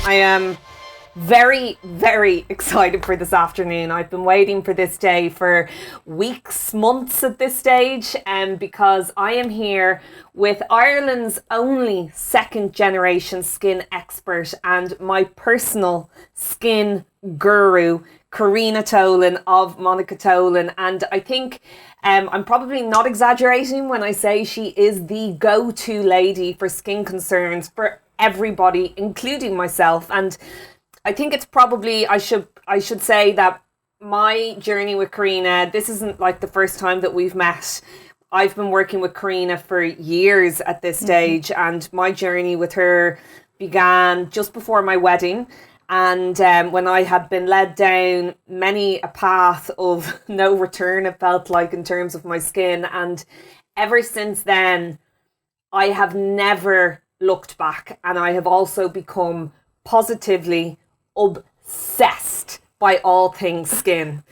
I am very, very excited for this afternoon. I've been waiting for this day for weeks, months at this stage, because I am here with Ireland's only second generation skin expert and my personal skin guru, Karina Tolan of Monica Tolan. And I think I'm probably not exaggerating when I say she is the go-to lady for skin concerns for everybody, including myself. And I think it's probably, I should say that my journey with Karina, this isn't like the first time that we've met. I've been working with Karina for years at this stage, and my journey with her began just before my wedding. And when I had been led down many a path of no return, it felt like, in terms of my skin. And ever since then, I have never looked back, and I have also become positively obsessed by all things skin.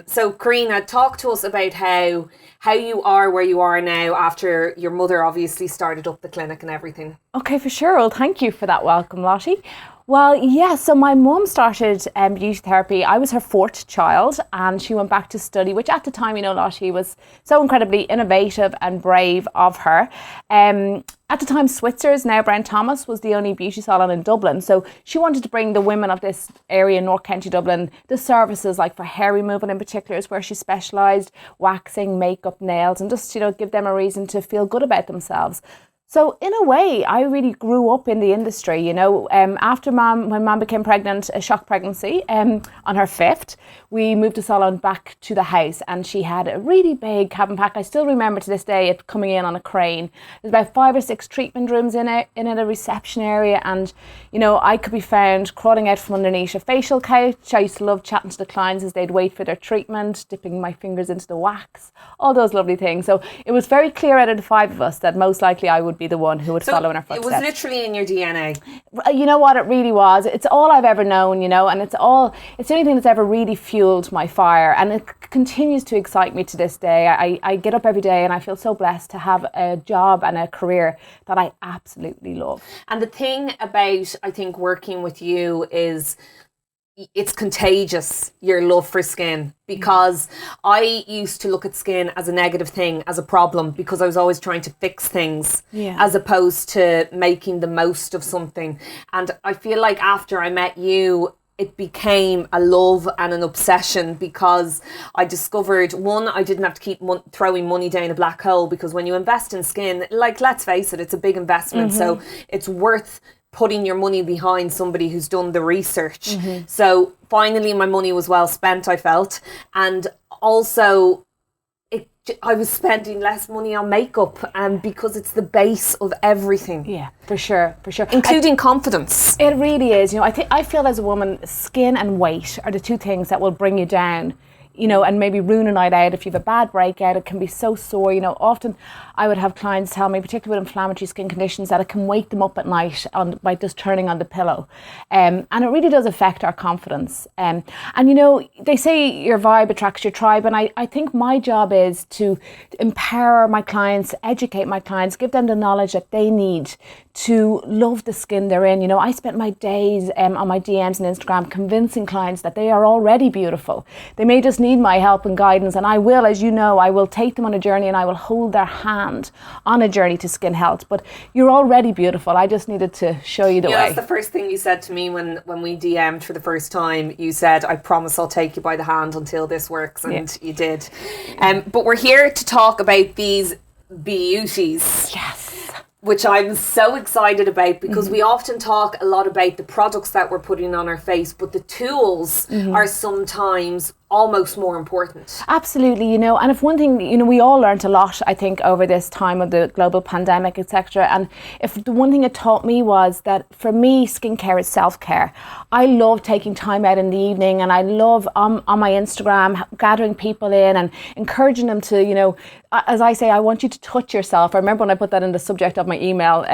So Karina, talk to us about how you are where you are now after your mother obviously started up the clinic and everything. Okay, for sure. Well, thank you for that welcome, Lottie. Well, yeah, so my mum started beauty therapy. I was her fourth child, and she went back to study, which at the time, Lottie, was so incredibly innovative and brave of her. At the time, Switzer's, now Brown Thomas, was the only beauty salon in Dublin. So she wanted to bring the women of this area, North County Dublin, the services like for hair removal in particular is where she specialised, waxing, makeup, nails, and just, give them a reason to feel good about themselves. So in a way, I really grew up in the industry, after when Mum became pregnant, a shock pregnancy, on her fifth, we moved the salon back to the house, and she had a really big cabin pack. I still remember to this day it coming in on a crane. There's about 5 or 6 treatment rooms in it, a reception area, and, I could be found crawling out from underneath a facial couch. I used to love chatting to the clients as they'd wait for their treatment, dipping my fingers into the wax, all those lovely things. So it was very clear out of the 5 of us that most likely I would be the one who would follow in her footsteps. It was literally in your DNA. You know what, it really was. It's all I've ever known, and it's the only thing that's ever really fueled my fire, and it continues to excite me to this day. I get up every day and I feel so blessed to have a job and a career that I absolutely love. And the thing about, I think, working with you is it's contagious, your love for skin, because I used to look at skin as a negative thing, as a problem, because I was always trying to fix things as opposed to making the most of something. And I feel like after I met you, it became a love and an obsession, because I discovered, one, I didn't have to keep throwing money down a black hole, because when you invest in skin, like, let's face it, it's a big investment. So it's worth putting your money behind somebody who's done the research. So finally my money was well spent, I felt. And also I was spending less money on makeup, because it's the base of everything. Yeah, for sure. Including confidence. It really is. I feel as a woman, skin and weight are the 2 things that will bring you down, and maybe ruin a night out. If you have a bad breakout, it can be so sore. Often I would have clients tell me, particularly with inflammatory skin conditions, that it can wake them up at night by just turning on the pillow. And it really does affect our confidence. And they say your vibe attracts your tribe. And I think my job is to empower my clients, educate my clients, give them the knowledge that they need to love the skin they're in. I spent my days on my DMs and Instagram convincing clients that they are already beautiful. They may just need my help and guidance, and I will, as you know, I will take them on a journey, and I will hold their hand on a journey to skin health. But you're already beautiful. I just needed to show you the way. That's the first thing you said to me when we DM'd for the first time. You said, I promise I'll take you by the hand until this works, and you did. But we're here to talk about these beauties. Yes. Which I'm so excited about, because we often talk a lot about the products that we're putting on our face, but the tools are sometimes almost more important. Absolutely, and if one thing, we all learned a lot, I think, over this time of the global pandemic, etc. And if the one thing it taught me was that for me, skincare is self-care. I love taking time out in the evening, and I love on my Instagram gathering people in and encouraging them to, as I say, I want you to touch yourself. I remember when I put that in the subject of my email,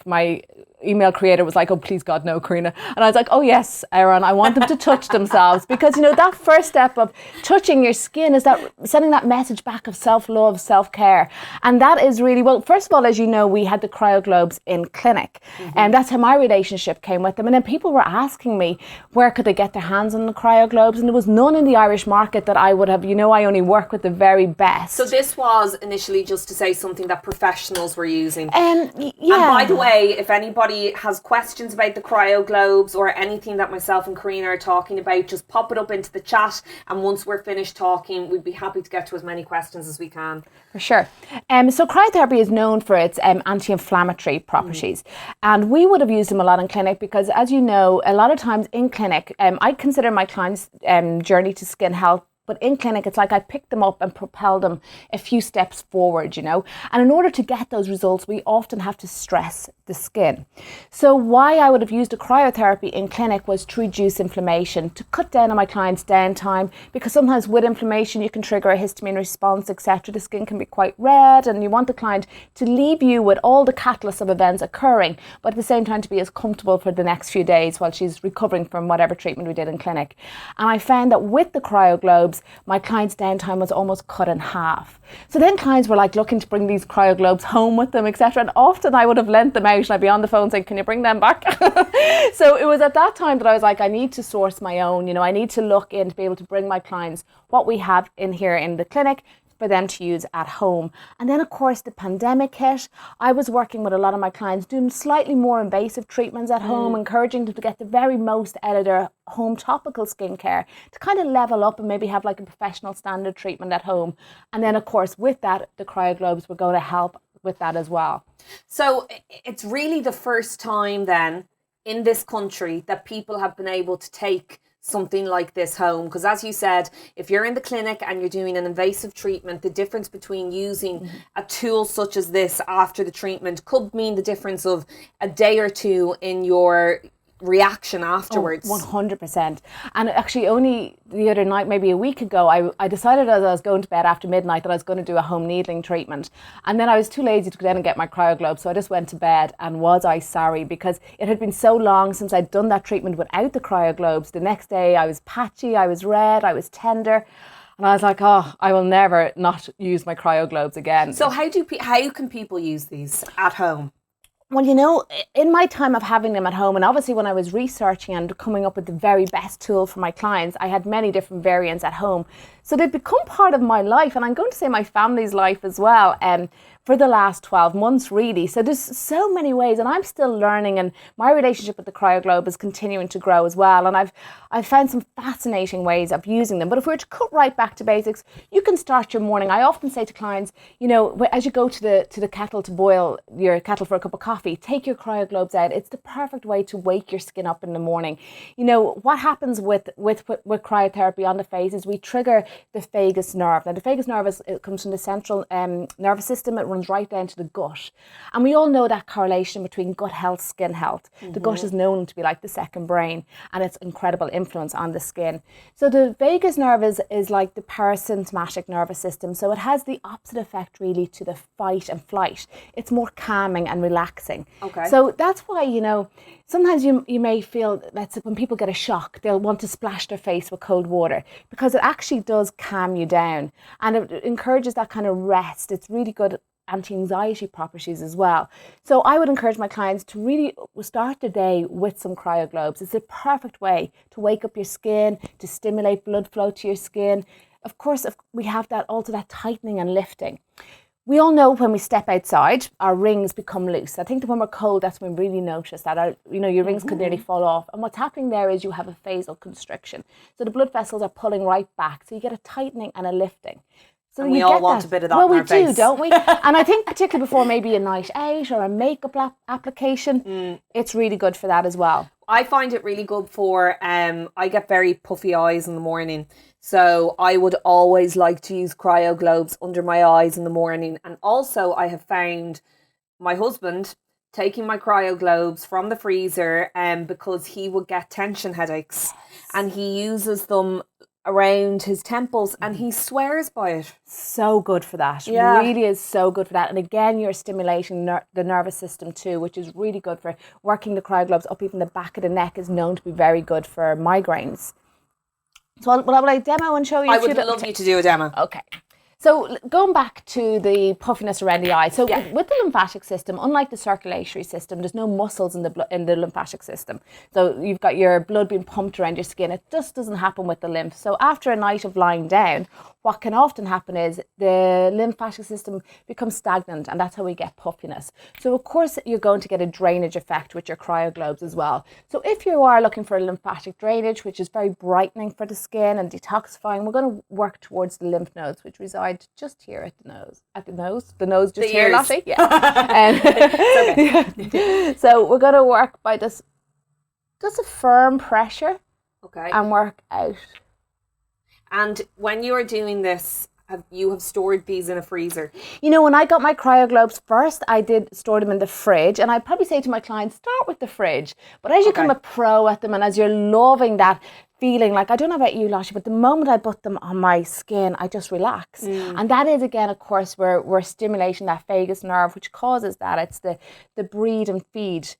my email creator was like, oh, please God, no, Karina. And I was like, oh yes, Erin, I want them to touch themselves, because, you know, that first step of touching your skin is that sending that message back of self-love, self-care. And that is really, well, first of all, as you know, we had the Cryoglobes in clinic, and that's how my relationship came with them. And then people were asking me where could they get their hands on the Cryoglobes, and there was none in the Irish market that I would have, you know, I only work with the very best. So this was initially just to say something that professionals were using. Yeah. And by the way, if anybody has questions about the Cryoglobes or anything that myself and Karina are talking about, just pop it up into the chat, and once we're finished talking, we'd be happy to get to as many questions as we can. For sure. So cryotherapy is known for its anti-inflammatory properties, and we would have used them a lot in clinic because, as you know, a lot of times in clinic, I consider my clients' journey to skin health, but in clinic, it's like I pick them up and propel them a few steps forward, you know. And in order to get those results, we often have to stress the skin. So why I would have used a cryotherapy in clinic was to reduce inflammation, to cut down on my clients' downtime, because sometimes with inflammation, you can trigger a histamine response, etc. The skin can be quite red, and you want the client to leave you with all the catalysts of events occurring, but at the same time to be as comfortable for the next few days while she's recovering from whatever treatment we did in clinic. And I found that with the Cryoglobes, my clients' downtime was almost cut in half. So then clients were like looking to bring these Cryoglobes home with them, etc. And often I would have lent them out and I'd be on the phone saying, can you bring them back? So it was at that time that I was like, I need to source my own, you know, I need to look in to be able to bring my clients what we have in here in the clinic for them to use at home. And then of course the pandemic hit. I was working with a lot of my clients doing slightly more invasive treatments at home, encouraging them to get the very most out of their home topical skincare to kind of level up and maybe have like a professional standard treatment at home. And then of course with that, the Cryoglobes were going to help with that as well. So it's really the first time then in this country that people have been able to take something like this home, because as you said, if you're in the clinic and you're doing an invasive treatment, the difference between using a tool such as this after the treatment could mean the difference of a day or two in your reaction afterwards. 100%. And actually only the other night, maybe a week ago, I decided as I was going to bed after midnight that I was going to do a home needling treatment. And then I was too lazy to go down and get my Cryoglobes, so I just went to bed, and was I sorry, because it had been so long since I'd done that treatment without the Cryoglobes. The next day I was patchy, I was red, I was tender. And I was like, oh, I will never not use my Cryoglobes again. So how can people use these at home? Well, you know, in my time of having them at home, and obviously when I was researching and coming up with the very best tool for my clients, I had many different variants at home. So they've become part of my life, and I'm going to say my family's life as well, for the last 12 months, really. So there's so many ways, and I'm still learning, and my relationship with the Cryoglobe is continuing to grow as well. And I've found some fascinating ways of using them. But if we were to cut right back to basics, you can start your morning. I often say to clients, you know, as you go to the kettle to boil your kettle for a cup of coffee, take your Cryoglobes out. It's the perfect way to wake your skin up in the morning. You know, what happens with cryotherapy on the face is we trigger the vagus nerve. Now, the vagus nerve it comes from the central nervous system. It runs right down to the gut. And we all know that correlation between gut health, skin health. The gut is known to be like the second brain, and its incredible influence on the skin. So the vagus nerve is like the parasympathetic nervous system. So it has the opposite effect really to the fight and flight. It's more calming and relaxing. Okay. So that's why, you know, sometimes you may feel that when people get a shock, they'll want to splash their face with cold water, because it actually does calm you down, and it encourages that kind of rest. It's really good anti-anxiety properties as well. So I would encourage my clients to really start the day with some Cryoglobes. It's a perfect way to wake up your skin, to stimulate blood flow to your skin. Of course, we have that also that tightening and lifting. We all know when we step outside, our rings become loose. I think that when we're cold, that's when we really notice that your rings could nearly fall off. And what's happening there is you have a vasoconstriction. So the blood vessels are pulling right back. So you get a tightening and a lifting. So and we all want a bit of that in our face. Well, we do, don't we? And I think particularly before maybe a night out or a makeup application, it's really good for that as well. I find it really good for, I get very puffy eyes in the morning. So I would always like to use Cryoglobes under my eyes in the morning. And also I have found my husband taking my Cryoglobes from the freezer because he would get tension headaches. And he uses them around his temples, and he swears by it. So good for that. Yeah. Really is so good for that. And again, you're stimulating the nervous system too, which is really good for working the cryoglobes up. Even the back of the neck is known to be very good for migraines. So will I demo and show you? I would love you to do a demo. Okay. So going back to the puffiness around the eye. So with the lymphatic system, unlike the circulatory system, there's no muscles in the lymphatic system. So you've got your blood being pumped around your skin. It just doesn't happen with the lymph. So after a night of lying down, what can often happen is the lymphatic system becomes stagnant, and that's how we get puffiness. So of course you're going to get a drainage effect with your cryoglobes as well. So if you are looking for a lymphatic drainage, which is very brightening for the skin and detoxifying, we're going to work towards the lymph nodes, which reside just here at the nose. The nose just here, Lottie? Yeah. So we're going to work by just a firm pressure. Okay. And work out. And when you are doing this, you have stored these in a freezer? You know, when I got my cryoglobes first, I did store them in the fridge, and I'd probably say to my clients, start with the fridge. But as you become a pro at them, and as you're loving that feeling, like, I don't know about you, Lashy, but the moment I put them on my skin, I just relax. And that is, again, of course, we're stimulating that vagus nerve, which causes that. It's the breathe and feed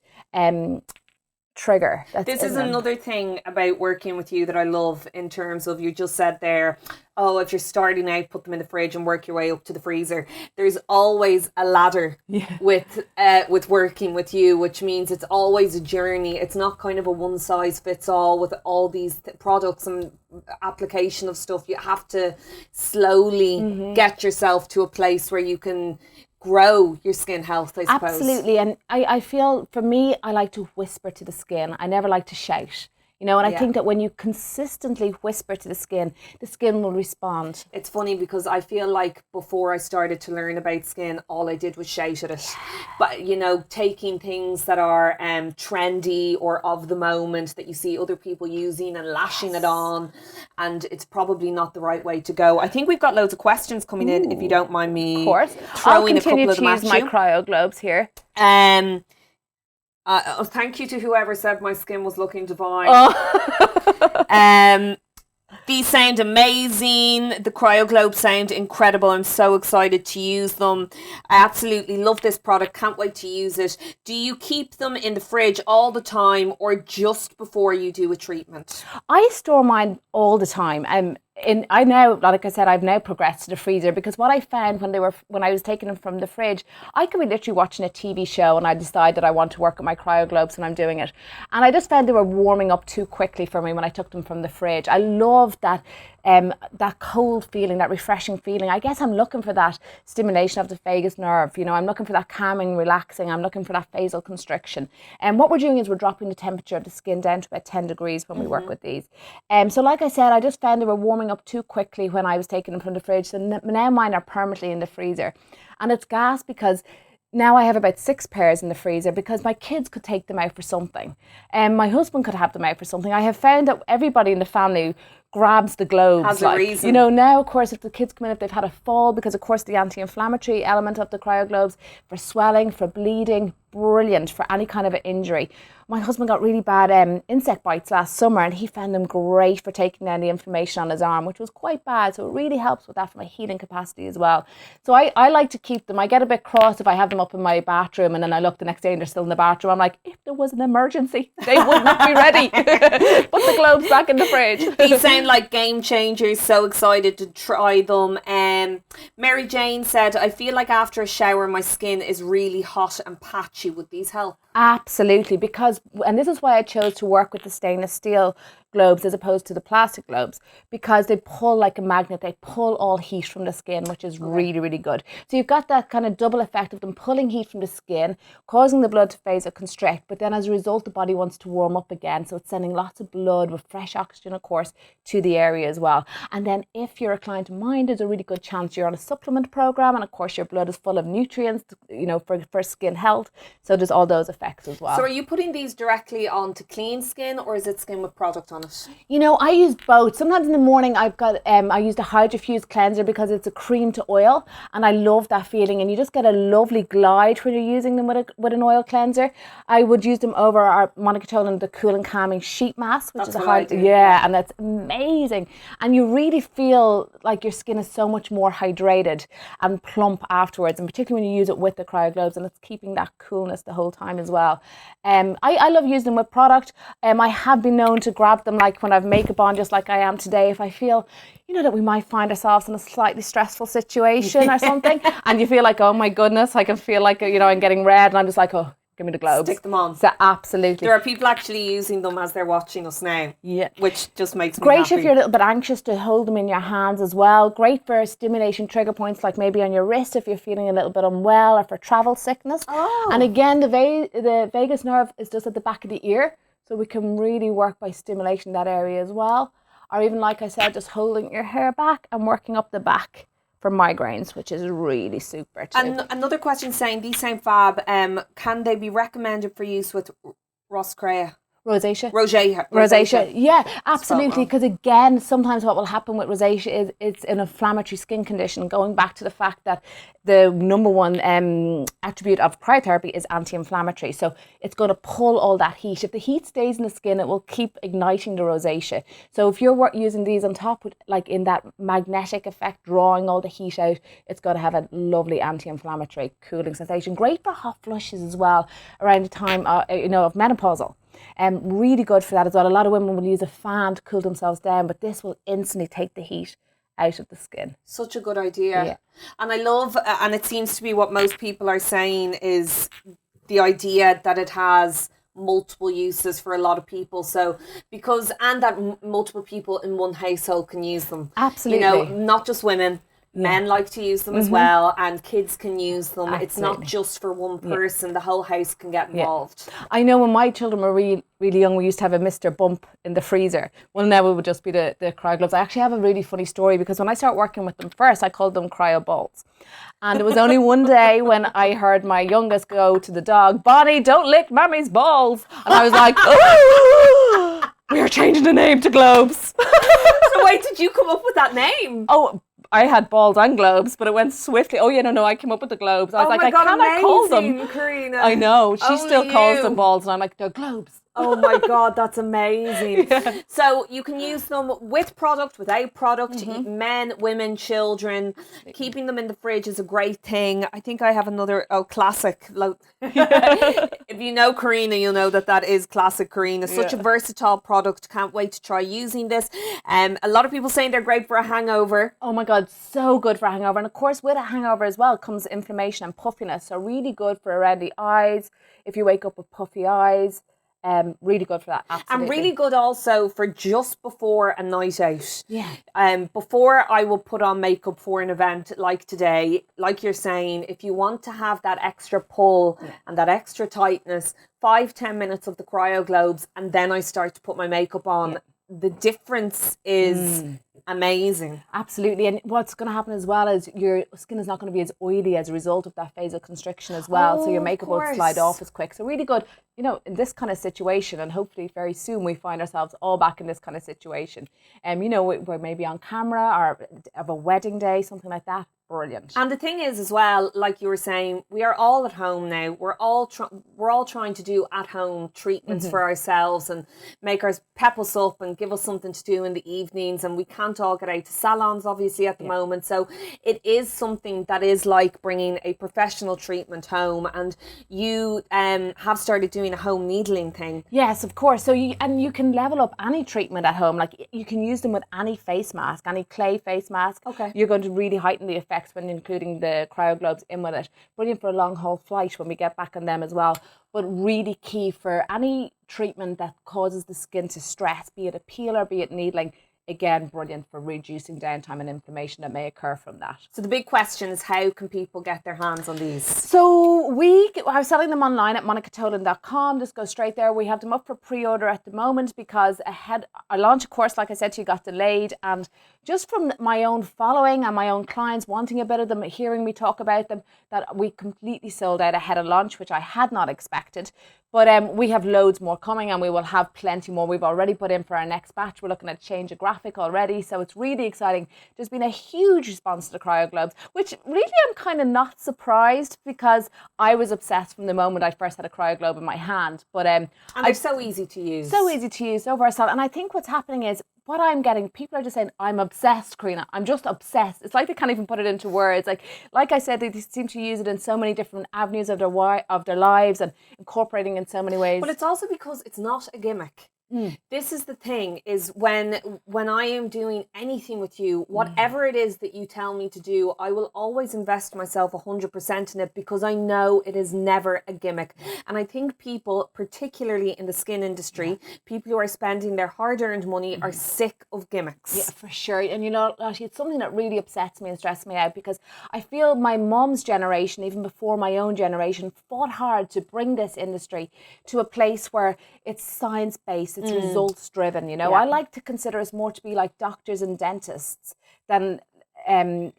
trigger. This is another thing about working with you that I love, in terms of, you just said there, oh, if you're starting out, put them in the fridge and work your way up to the freezer. There's always a ladder with working with you, which means it's always a journey. It's not kind of a one size fits all with all these products and application of stuff. You have to slowly get yourself to a place where you can grow your skin health, I suppose. Absolutely. And I feel, for me, I like to whisper to the skin. I never like to shout. You know, and I think that when you consistently whisper to the skin will respond. It's funny because I feel like before I started to learn about skin, all I did was shout at it. But, you know, taking things that are trendy or of the moment that you see other people using and lashing it on, and it's probably not the right way to go. I think we've got loads of questions coming in, if you don't mind me throwing a couple of them at you. I'll continue to use my cryoglobes here. Thank you to whoever said my skin was looking divine. These sound amazing. The Cryoglobes sound incredible. I'm so excited to use them. I absolutely love this product. Can't wait to use it. Do you keep them in the fridge all the time, or just before you do a treatment? I store mine all the time. I now, like I said, I've now progressed to the freezer, because what I found when I was taking them from the fridge, I could be literally watching a TV show and I decide that I want to work with my cryoglobes and I'm doing it. And I just found they were warming up too quickly for me when I took them from the fridge. I love that cold feeling, that refreshing feeling. I guess I'm looking for that stimulation of the vagus nerve. You know, I'm looking for that calming, relaxing. I'm looking for that phasal constriction. And what we're doing is we're dropping the temperature of the skin down to about 10 degrees when we work with these. So like I said, I just found they were warming up too quickly when I was taking them from the fridge. So now mine are permanently in the freezer. And it's gas because now I have about 6 pairs in the freezer, because my kids could take them out for something. And my husband could have them out for something. I have found that everybody in the family grabs the globes. Has a reason. You know, now, of course, if the kids come in, if they've had a fall, because, of course, the anti-inflammatory element of the cryoglobes, for swelling, for bleeding, brilliant for any kind of an injury. My husband got really bad insect bites last summer, and he found them great for taking down the inflammation on his arm, which was quite bad. So it really helps with that for my healing capacity as well. So I like to keep them. I get a bit cross if I have them up in my bathroom and then I look the next day and they're still in the bathroom. I'm like, if there was an emergency, they would not be ready. Put the globes back in the fridge. These sound like game changers. So excited to try them. Mary Jane said, I feel like after a shower my skin is really hot and patchy. Would these help? Absolutely, because, and this is why I chose to work with the stainless steel globes as opposed to the plastic globes, because they pull like a magnet. They pull all heat from the skin, which is really, really good. So you've got that kind of double effect of them pulling heat from the skin, causing the blood to vasoconstrict, but then as a result the body wants to warm up again, so it's sending lots of blood with fresh oxygen, of course, to the area as well. And then if you're a client of mine, there's a really good chance you're on a supplement program, and of course your blood is full of nutrients, you know, for skin health. So there's all those effects as well. So are you putting these directly onto clean skin, or is it skin with product on it? it? You know, I use both. Sometimes in the morning I've got I use the hydrofuse cleanser because it's a cream to oil, and I love that feeling, and you just get a lovely glide when you're using them with an oil cleanser. I would use them over our Monica Tolan, the Cool and Calming Sheet Mask, which That's is a what I hard, do. yeah, and that's amazing. And you really feel like your skin is so much more hydrated and plump afterwards, and particularly when you use it with the Cryoglobes, and it's keeping that coolness the whole time as well. I love using them with product. I have been known to grab them like when I've makeup on, just like I am today, if I feel, you know, that we might find ourselves in a slightly stressful situation or something, and you feel like, oh my goodness, I can feel like, you know, I'm getting red, and I'm just like, oh, give me the globes. Stick them on. So absolutely. There are people actually using them as they're watching us now. Yeah. Which just makes me Great happy. if you're a little bit anxious to hold them in your hands as well. Great for stimulation trigger points, like maybe on your wrist if you're feeling a little bit unwell, or for travel sickness. Oh. And again, the vagus nerve is just at the back of the ear, so we can really work by stimulating that area as well. Or even, like I said, just holding your hair back and working up the back for migraines, which is really super too. And another question saying, these sound fab, can they be recommended for use with rosacea? Rosacea, yeah, absolutely. Because again, sometimes what will happen with rosacea is it's an inflammatory skin condition. Going back to the fact that the number one attribute of cryotherapy is anti-inflammatory, so it's going to pull all that heat. If the heat stays in the skin, it will keep igniting the rosacea. So if you're using these on top, with, like in that magnetic effect, drawing all the heat out, it's going to have a lovely anti-inflammatory cooling sensation. Great for hot flushes as well around the time of menopausal. Really good for that as well. A lot of women will use a fan to cool themselves down, but this will instantly take the heat out of the skin. Such a good idea. Yeah. And I love, and it seems to be what most people are saying, is the idea that it has multiple uses for a lot of people. So and that multiple people in one household can use them. Absolutely. You know, not just women. Men like to use them as well, and kids can use them. Absolutely. It's not just for one person. The whole house can get involved. I know when my children were really young, we used to have a Mr. Bump in the freezer. Well, now it would just be the Cryoglobes. I actually have a really funny story, because when I started working with them first, I called them Cryo Balls. And it was only one day when I heard my youngest go to the dog, "Bonnie, don't lick Mammy's balls." And I was like, oh, we are changing the name to Globes. So wait, did you come up with that name? Oh, I had balls and globes, but it went swiftly. Oh yeah, no, I came up with the globes. I was like, God, I call them. Karina. I know. She Only still calls you. them balls, and I'm like, they're globes. Oh my God, that's amazing. Yeah. So you can use them with product, without product, men, women, children. Keeping them in the fridge is a great thing. I think I have another, classic. If you know Karina, you'll know that is classic Karina. Such a versatile product. Can't wait to try using this. A lot of people saying they're great for a hangover. Oh my God, so good for a hangover. And of course, with a hangover as well comes inflammation and puffiness. So really good for around the eyes. If you wake up with puffy eyes. Really good for that, absolutely. And really good also for just before a night out. Yeah. Before I will put on makeup for an event like today, like you're saying, if you want to have that extra pull and that extra tightness, 5-10 minutes of the Cryoglobes, and then I start to put my makeup on. Yeah. The difference is amazing. Absolutely. And what's going to happen as well is your skin is not going to be as oily as a result of that vasoconstriction as well. So your makeup won't slide off as quick. So really good, you know, in this kind of situation, and hopefully very soon we find ourselves all back in this kind of situation. You know, we're maybe on camera or of a wedding day, something like that. Brilliant. And the thing is as well, like you were saying, we are all at home now. We're all trying to do at home treatments for ourselves and make us pep us up and give us something to do in the evenings. And we can't all get out to salons obviously at the moment. So it is something that is like bringing a professional treatment home. And you have started doing a home needling thing. Yes, of course. So you can level up any treatment at home. Like you can use them with any face mask, any clay face mask. Okay. You're going to really heighten the effect when including the Cryoglobes in with it. Brilliant for a long haul flight when we get back on them as well. But really key for any treatment that causes the skin to stress, be it a peel or be it needling. Again, brilliant for reducing downtime and inflammation that may occur from that. So the big question is, how can people get their hands on these? So we are selling them online at monicatolan.com. Just go straight there. We have them up for pre-order at the moment because I launched a course, like I said to you, got delayed, and just from my own following and my own clients wanting a bit of them, hearing me talk about them, that we completely sold out ahead of launch, which I had not expected. But we have loads more coming, and we will have plenty more. We've already put in for our next batch. We're looking at change of graphic already. So it's really exciting. There's been a huge response to the Cryoglobes, which really I'm kind of not surprised, because I was obsessed from the moment I first had a Cryoglobe in my hand. But and they're so easy to use. So easy to use, so versatile. And I think what's happening is, what I'm getting, people are just saying, I'm obsessed, Karina. I'm just obsessed. It's like they can't even put it into words. Like I said, they seem to use it in so many different avenues of their lives, and incorporating in so many ways. But it's also because it's not a gimmick. This is the thing, is when I am doing anything with you, whatever it is that you tell me to do, I will always invest myself 100% in it, because I know it is never a gimmick. And I think people, particularly in the skin industry, people who are spending their hard-earned money are sick of gimmicks. Yeah, for sure. And you know, actually, it's something that really upsets me and stresses me out, because I feel my mom's generation, even before my own generation, fought hard to bring this industry to a place where it's science-based, it's results driven, you know. I like to consider us more to be like doctors and dentists than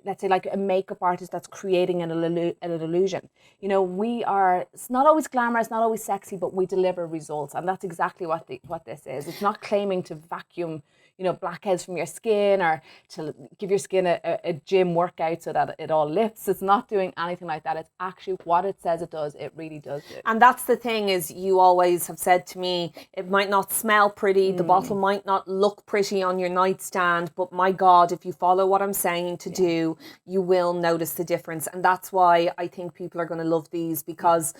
let's say like a makeup artist that's creating an illusion. You know, it's not always glamorous, not always sexy, but we deliver results, and that's exactly what this is. It's not claiming to vacuum, you know, blackheads from your skin, or to give your skin a gym workout so that it all lifts. It's not doing anything like that. It's actually what it says it does. It really does do. And that's the thing, is you always have said to me, it might not smell pretty, the bottle might not look pretty on your nightstand, but my God, if you follow what I'm saying to do, you will notice the difference. And that's why I think people are going to love these, because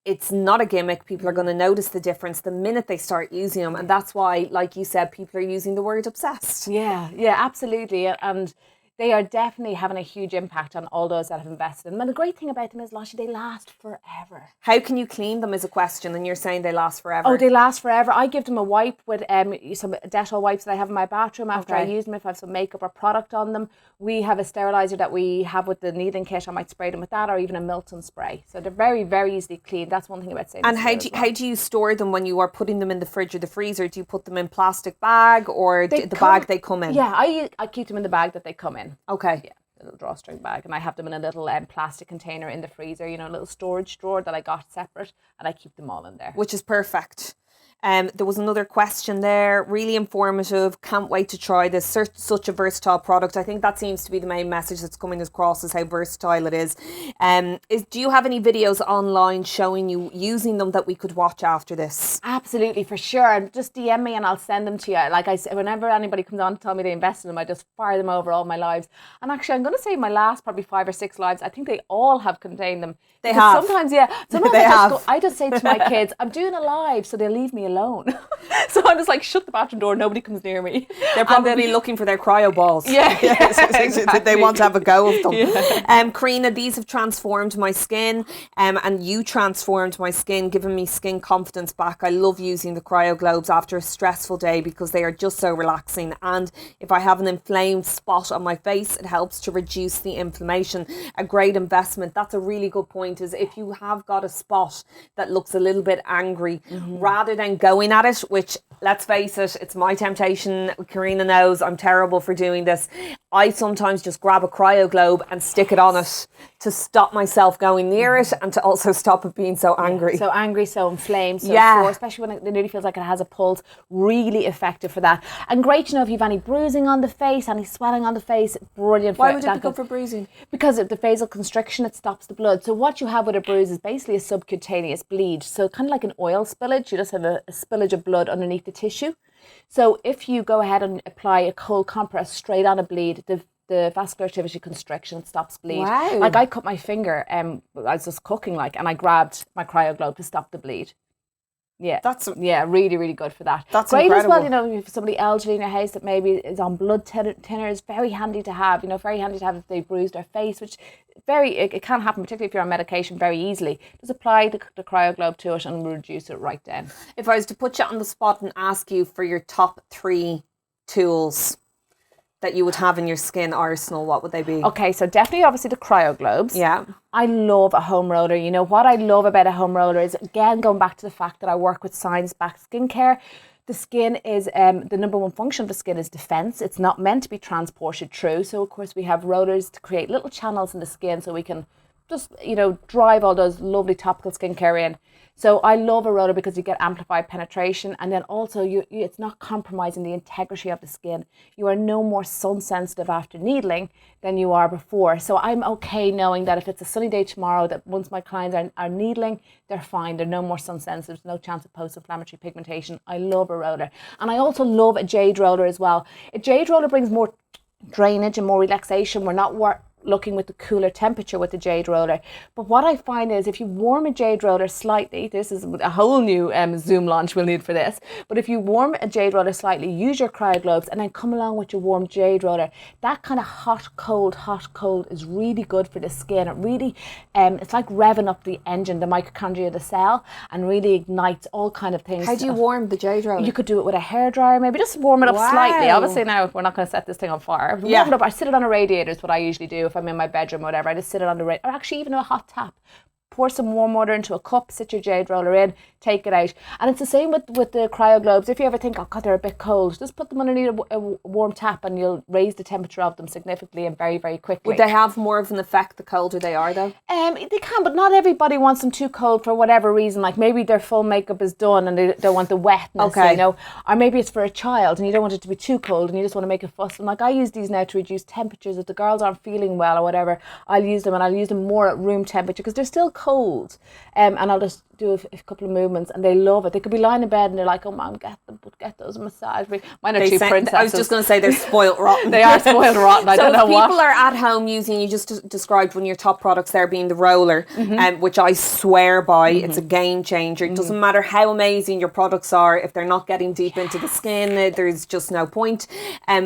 it's not a gimmick. People are going to notice the difference the minute they start using them. And that's why, like you said, people are using the word obsessed. Yeah, absolutely. And they are definitely having a huge impact on all those that have invested in them. And the great thing about them is, Lashy, they last forever. How can you clean them is a question, and you're saying they last forever. Oh, they last forever. I give them a wipe with some Dettol wipes that I have in my bathroom after I use them. If I have some makeup or product on them, we have a sterilizer that we have with the needling kit. I might spray them with that, or even a Milton spray. So they're very, very easily cleaned. That's one thing about saying. And how do you store them when you are putting them in the fridge or the freezer? Do you put them in plastic bag, or the bag they come in? Yeah, I keep them in the bag that they come in. Okay. Yeah, a little drawstring bag, and I have them in a little plastic container in the freezer, you know, a little storage drawer that I got separate, and I keep them all in there. Which is perfect. There was another question there, really informative, can't wait to try this, such a versatile product. I think that seems to be the main message that's coming across, is how versatile it is. Do you have any videos online showing you using them that we could watch after this? Absolutely, for sure. Just DM me and I'll send them to you. Like I said, whenever anybody comes on to tell me they invest in them, I just fire them over all my lives. And actually, I'm going to say my last probably 5 or 6 lives, I think they all have contained them. They have. Sometimes I just say to my kids, I'm doing a live, so they'll leave me alone. So I'm just like, shut the bathroom door, nobody comes near me. They're probably looking for their cryo balls. Yeah, exactly. They want to have a go of them. Yeah. Karina, these have transformed my skin, and you transformed my skin, giving me skin confidence back. I love using the Cryoglobes after a stressful day, because they are just so relaxing. And if I have an inflamed spot on my face, it helps to reduce the inflammation. A great investment. That's a really good point, is if you have got a spot that looks a little bit angry, rather than going at it, which, let's face it, it's my temptation. Karina knows I'm terrible for doing this. I sometimes just grab a Cryoglobe and stick it on it to stop myself going near it, and to also stop it being so angry. So angry, so inflamed, so sore, especially when it nearly feels like it has a pulse. Really effective for that. And great to know if you've any bruising on the face, any swelling on the face, brilliant. Why would it be good for bruising? Because of the vasal constriction, it stops the blood. So what you have with a bruise is basically a subcutaneous bleed. So kind of like an oil spillage, you just have a spillage of blood underneath the tissue. So if you go ahead and apply a cold compress straight on a bleed, the vascular activity constriction stops bleed. Wow. Like I cut my finger, I was just cooking and I grabbed my Cryoglobe to stop the bleed. Yeah, that's really, really good for that. That's great incredible. As well. You know, if somebody elderly in your house that maybe is on blood thinners, very handy to have. You know, very handy to have if they bruised their face, which it can happen, particularly if you're on medication, very easily. Just apply the Cryoglobe to it and reduce it right down. If I was to put you on the spot and ask you for your top 3 tools that you would have in your skin arsenal, what would they be? Okay, so definitely obviously the Cryoglobes. Yeah. I love a home roller. You know, what I love about a home roller is, again, going back to the fact that I work with science-backed skincare, The skin is, the number one function of the skin is defense. It's not meant to be transported through. So of course we have rollers to create little channels in the skin so we can just, drive all those lovely topical skincare in. So I love a roller because you get amplified penetration, and then also it's not compromising the integrity of the skin. You are no more sun sensitive after needling than you are before. So I'm okay knowing that if it's a sunny day tomorrow, that once my clients are needling, they're fine. They're no more sun sensitive. There's no chance of post-inflammatory pigmentation. I love a roller. And I also love a jade roller as well. A jade roller brings more drainage and more relaxation. We're not looking with the cooler temperature with the jade roller. But what I find is if you warm a jade roller slightly, this is a whole new Zoom launch we'll need for this, but if you warm a jade roller slightly, use your Cryoglobes and then come along with your warm jade roller, that kind of hot, cold is really good for the skin. It really, it's like revving up the engine, the mitochondria of the cell, and really ignites all kind of things. How do you warm the jade roller? You could do it with a hairdryer, maybe just warm it up slightly. Obviously now we're not going to set this thing on fire. Warm it up. I sit it on a radiator is what I usually do. If I'm in my bedroom or whatever, I just sit it on the radiator, or actually even a hot tap. Pour some warm water into a cup, sit your jade roller in, take it out. And it's the same with the Cryoglobes. If you ever think, oh God, they're a bit cold, just put them underneath a warm tap and you'll raise the temperature of them significantly and very, very quickly. Would they have more of an effect the colder they are though? They can, but not everybody wants them too cold for whatever reason. Like maybe their full makeup is done and they don't want the wetness, or maybe it's for a child and you don't want it to be too cold and you just want to make a fuss. And like I use these now to reduce temperatures. If the girls aren't feeling well or whatever, I'll use them, and I'll use them more at room temperature because they're still cold. And I'll just do a couple of movements and they love it. They could be lying in bed and they're like, oh Mom, get those massage. Mine are two princesses. I was just going to say they're spoiled rotten. They are spoiled rotten. I don't know what. So people are at home using, you just described one of your top products there being the roller, which I swear by. It's a game changer. It doesn't matter how amazing your products are. If they're not getting deep into the skin, there's just no point.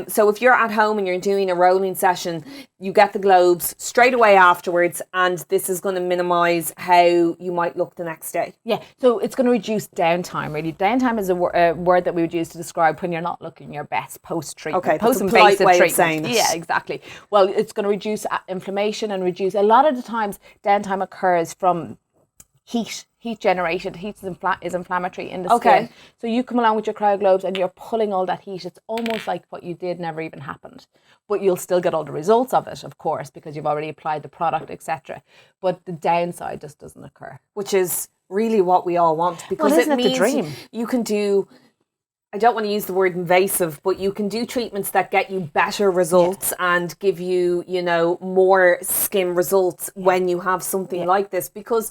So if you're at home and you're doing a rolling session, you get the globes straight away afterwards, and this is going to minimise how you might look the next day. Yeah, so it's going to reduce downtime, really. Downtime is a word that we would use to describe when you're not looking your best post-treatment. Okay, post-invasive way treatment. Of saying it. Yeah, exactly. Well, it's going to reduce inflammation and reduce, a lot of the times downtime occurs from heat generated. Heat is inflammatory in the skin. So you come along with your Cryoglobes and you're pulling all that heat. It's almost like what you did never even happened. But you'll still get all the results of it, of course, because you've already applied the product, etc. But the downside just doesn't occur. Which is really what we all want, because it means the dream. You can do, I don't want to use the word invasive, but you can do treatments that get you better results and give you, more skin results when you have something like this. Because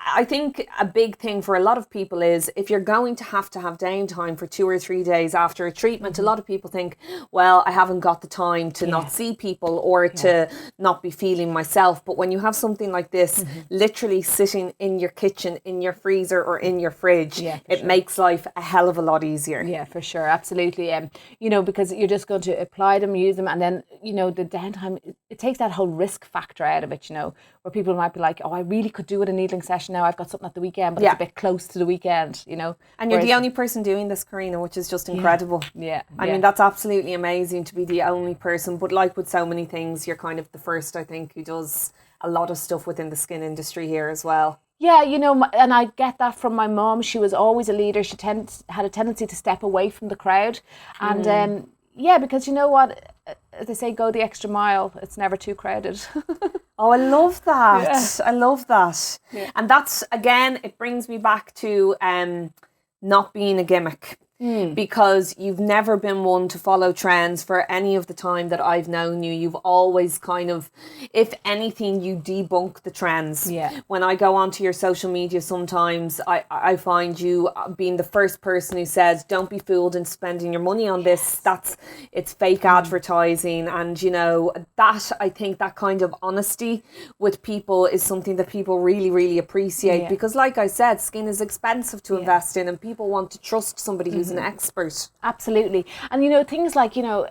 I think a big thing for a lot of people is if you're going to have downtime for 2 or 3 days after a treatment, a lot of people think, well, I haven't got the time to not see people or to not be feeling myself. But when you have something like this literally sitting in your kitchen, in your freezer or in your fridge, it makes life a hell of a lot easier. Yeah, for sure. Absolutely. Because you're just going to apply them, use them, and then, the downtime, it takes that whole risk factor out of it, where people might be like, oh, I really could do it a needling session now. I've got something at the weekend, but it's a bit close to the weekend, And you're the only person doing this, Karina, which is just incredible. I mean, that's absolutely amazing to be the only person. But like with so many things, you're kind of the first, I think, who does a lot of stuff within the skin industry here as well. Yeah, and I get that from my mom. She was always a leader. She had a tendency to step away from the crowd. And because you know what? As they say, go the extra mile. It's never too crowded. Oh, I love that. Yeah. I love that. Yeah. And that's, again, it brings me back to not being a gimmick. Because you've never been one to follow trends for any of the time that I've known you. You've always kind of, if anything, you debunk the trends. Yeah. When I go onto your social media sometimes, I find you being the first person who says, don't be fooled in spending your money on this. It's fake advertising. And, that, I think that kind of honesty with people is something that people really, really appreciate. Because like I said, skin is expensive to invest in, and people want to trust somebody who's an expert. Absolutely. And things like heavily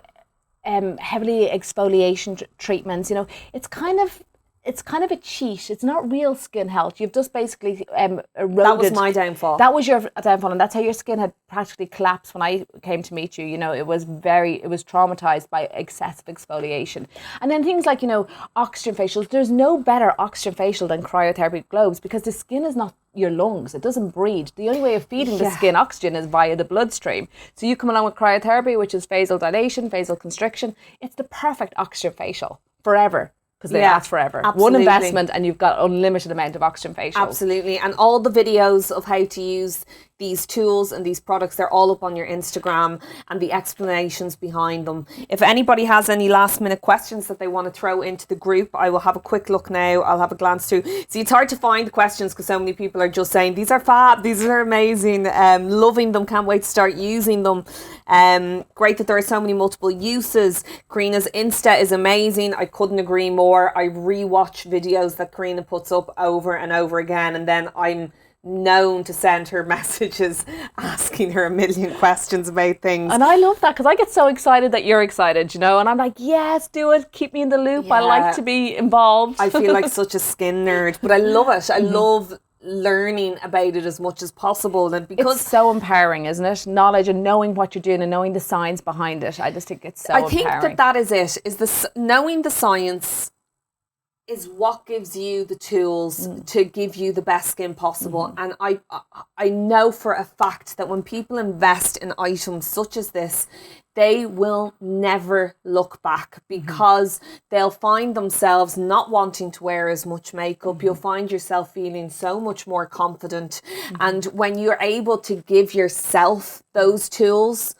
exfoliation treatments, it's kind of it's kind of a cheat. It's not real skin health. You've just basically eroded. That was my downfall. That was your downfall, and that's how your skin had practically collapsed when I came to meet you. You know, it was traumatized by excessive exfoliation. And then things like, you know, oxygen facials. There's no better oxygen facial than cryotherapy globes, because the skin is not your lungs. It doesn't breathe. The only way of feeding the skin oxygen is via the bloodstream. So you come along with cryotherapy, which is vasodilation, vasoconstriction. It's the perfect oxygen facial forever. Because they last forever. Absolutely. One investment and you've got unlimited amount of oxygen facials. Absolutely. And all the videos of how to use these tools and these products, they're all up on your Instagram, and the explanations behind them. If anybody has any last minute questions that they want to throw into the group, I will have a quick look now. I'll have a glance through. See, it's hard to find questions because so many people are just saying, these are fab, these are amazing, loving them, can't wait to start using them. Great that there are so many multiple uses. Karina's Insta is amazing. I couldn't agree more. I rewatch videos that Karina puts up over and over again, and then I'm known to send her messages asking her a million questions about things. And I love that, because I get so excited that you're excited, you know, and I'm like, yes, do it, keep me in the loop. I like to be involved. I feel like such a skin nerd, but I love it. I love learning about it as much as possible, and because it's so empowering, isn't it? Knowledge and knowing what you're doing and knowing the science behind it. I just think it's so empowering. I think that is it, is this knowing the science is what gives you the tools to give you the best skin possible. And I know for a fact that when people invest in items such as this, they will never look back, because they'll find themselves not wanting to wear as much makeup. You'll find yourself feeling so much more confident. And when you're able to give yourself those tools,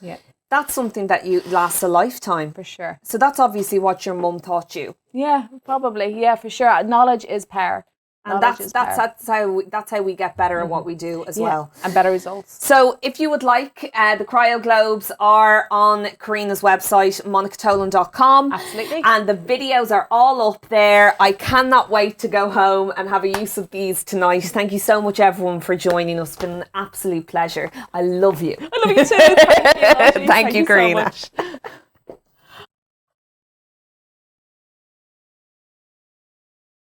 that's something that you last a lifetime. For sure. So that's obviously what your mum taught you. Yeah, probably. Yeah, for sure. Knowledge is power. And that's how we get better at what we do as well. And better results. So if you would like, the Cryoglobes are on Karina's website, monicatolan.com. Absolutely. And the videos are all up there. I cannot wait to go home and have a use of these tonight. Thank you so much, everyone, for joining us. It's been an absolute pleasure. I love you. I love you too. Thank you, Thank you, Karina. So much.